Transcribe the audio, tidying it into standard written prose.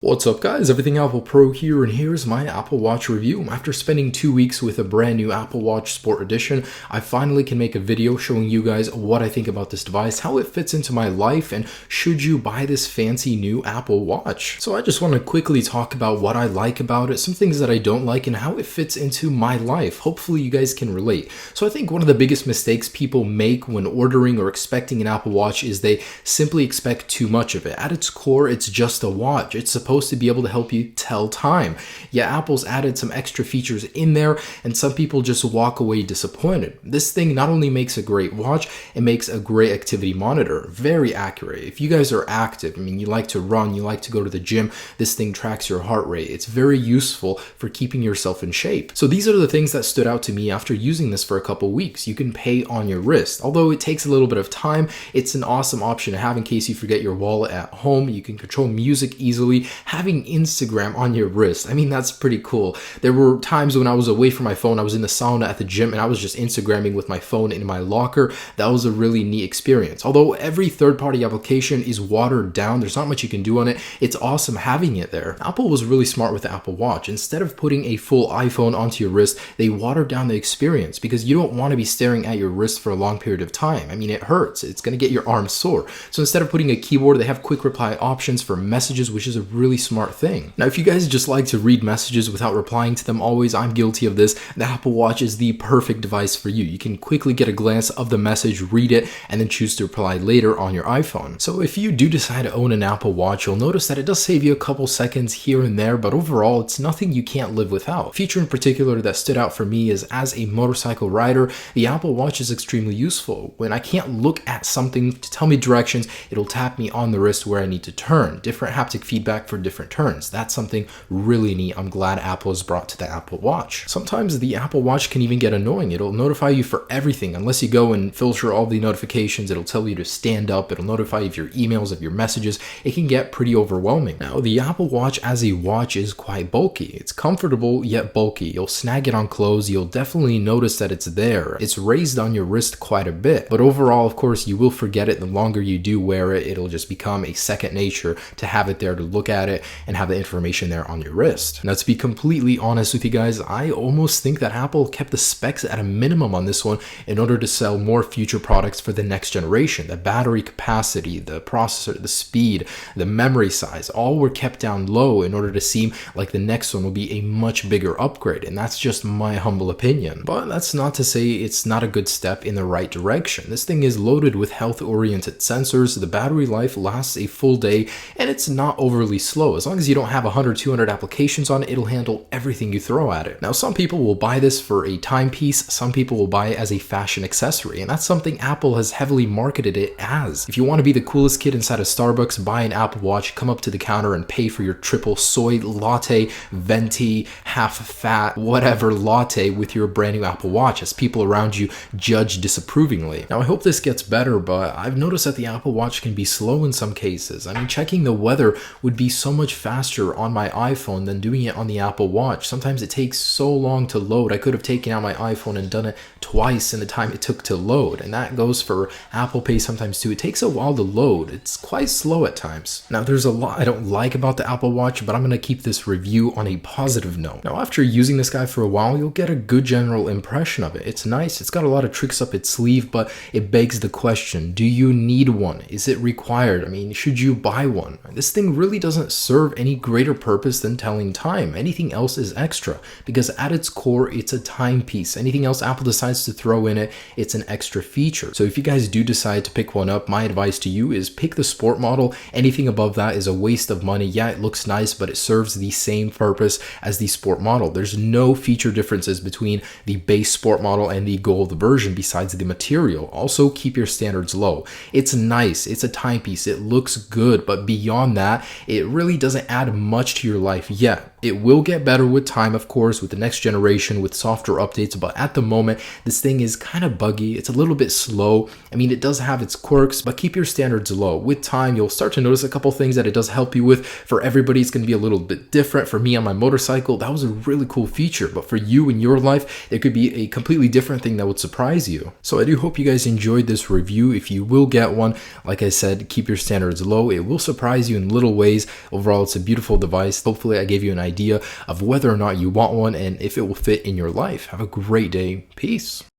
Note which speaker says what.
Speaker 1: What's up guys, Everything Apple Pro here, and here's my Apple Watch review. After spending 2 weeks with a brand new Apple Watch Sport Edition, I finally can make a video showing you guys what I think about this device, how it fits into my life, and should you buy this fancy new Apple Watch. So I just want to quickly talk about what I like about it, some things that I don't like, and how it fits into my life. Hopefully you guys can relate. So I think one of the biggest mistakes people make when ordering or expecting an Apple Watch is they simply expect too much of it. At its core, it's just a watch. It's supposed to be able to help you tell time. Yeah, Apple's added some extra features in there, and some people just walk away disappointed. This thing not only makes a great watch, it makes a great activity monitor. Very accurate. If you guys are active, you like to run, you like to go to the gym, this thing tracks your heart rate. It's very useful for keeping yourself in shape. So these are the things that stood out to me after using this for a couple weeks. You can pay on your wrist. Although it takes a little bit of time, it's an awesome option to have in case you forget your wallet at home. You can control music easily. Having Instagram on your wrist, that's pretty cool. There were times when I was away from my phone, I was in the sauna at the gym, and I was just Instagramming with my phone in my locker. That was a really neat experience. Although every third-party application is watered down, there's not much you can do on it. It's awesome having it there. Apple was really smart with the Apple Watch. Instead of putting a full iPhone onto your wrist, they watered down the experience because you don't want to be staring at your wrist for a long period of time. It hurts. It's going to get your arm sore. So instead of putting a keyboard, they have quick reply options for messages, which is a really smart thing. Now, if you guys just like to read messages without replying to them always, I'm guilty of this. The Apple Watch is the perfect device for you. You can quickly get a glance of the message, read it, and then choose to reply later on your iPhone. So if you do decide to own an Apple Watch, you'll notice that it does save you a couple seconds here and there, but overall, it's nothing you can't live without. A feature in particular that stood out for me is as a motorcycle rider, the Apple Watch is extremely useful. When I can't look at something to tell me directions, it'll tap me on the wrist where I need to turn. Different haptic feedback for different turns. That's something really neat. I'm glad Apple has brought to the Apple Watch. Sometimes the Apple Watch can even get annoying. It'll notify you for everything. Unless you go and filter all the notifications, it'll tell you to stand up. It'll notify you of your emails, of your messages. It can get pretty overwhelming. Now, the Apple Watch as a watch is quite bulky. It's comfortable yet bulky. You'll snag it on clothes. You'll definitely notice that it's there. It's raised on your wrist quite a bit. But overall, of course, you will forget it. The longer you do wear it, it'll just become a second nature to have it there, to look at it and have the information there on your wrist. Now, to be completely honest with you guys, I almost think that Apple kept the specs at a minimum on this one in order to sell more future products for the next generation. The battery capacity, the processor, the speed, the memory size, all were kept down low in order to seem like the next one will be a much bigger upgrade, and that's just my humble opinion. But that's not to say it's not a good step in the right direction. This thing is loaded with health-oriented sensors, the battery life lasts a full day, and it's not overly slow. As long as you don't have 100, 200 applications on it, it'll handle everything you throw at it. Now, some people will buy this for a timepiece, some people will buy it as a fashion accessory, and that's something Apple has heavily marketed it as. If you want to be the coolest kid inside of Starbucks, buy an Apple Watch, come up to the counter and pay for your triple soy latte, venti, half fat, whatever latte with your brand new Apple Watch as people around you judge disapprovingly. Now, I hope this gets better, but I've noticed that the Apple Watch can be slow in some cases. Checking the weather would be so much faster on my iPhone than doing it on the Apple Watch. Sometimes it takes so long to load. I could have taken out my iPhone and done it twice in the time it took to load, and that goes for Apple Pay sometimes too. It takes a while to load. It's quite slow at times. Now, there's a lot I don't like about the Apple Watch, but I'm going to keep this review on a positive note. Now, after using this guy for a while, you'll get a good general impression of it. It's nice. It's got a lot of tricks up its sleeve, but it begs the question, do you need one? Is it required? Should you buy one? This thing really doesn't serve any greater purpose than telling time. Anything else is extra because at its core, it's a timepiece. Anything else Apple decides to throw in it, it's an extra feature. So if you guys do decide to pick one up, my advice to you is pick the sport model. Anything above that is a waste of money. Yeah, it looks nice, but it serves the same purpose as the sport model. There's no feature differences between the base sport model and the gold version besides the material. Also, keep your standards low. It's nice. It's a timepiece. It looks good, but beyond that, it really doesn't add much to your life yet. It will get better with time, of course, with the next generation, with software updates, but at the moment, this thing is kind of buggy. It's a little bit slow. It does have its quirks, but keep your standards low. With time, you'll start to notice a couple things that it does help you with. For everybody, it's going to be a little bit different. For me on my motorcycle, that was a really cool feature, but for you in your life, it could be a completely different thing that would surprise you. So I do hope you guys enjoyed this review. If you will get one, like I said, keep your standards low. It will surprise you in little ways, overall, it's a beautiful device. Hopefully I gave you an idea of whether or not you want one and if it will fit in your life. Have a great day. Peace.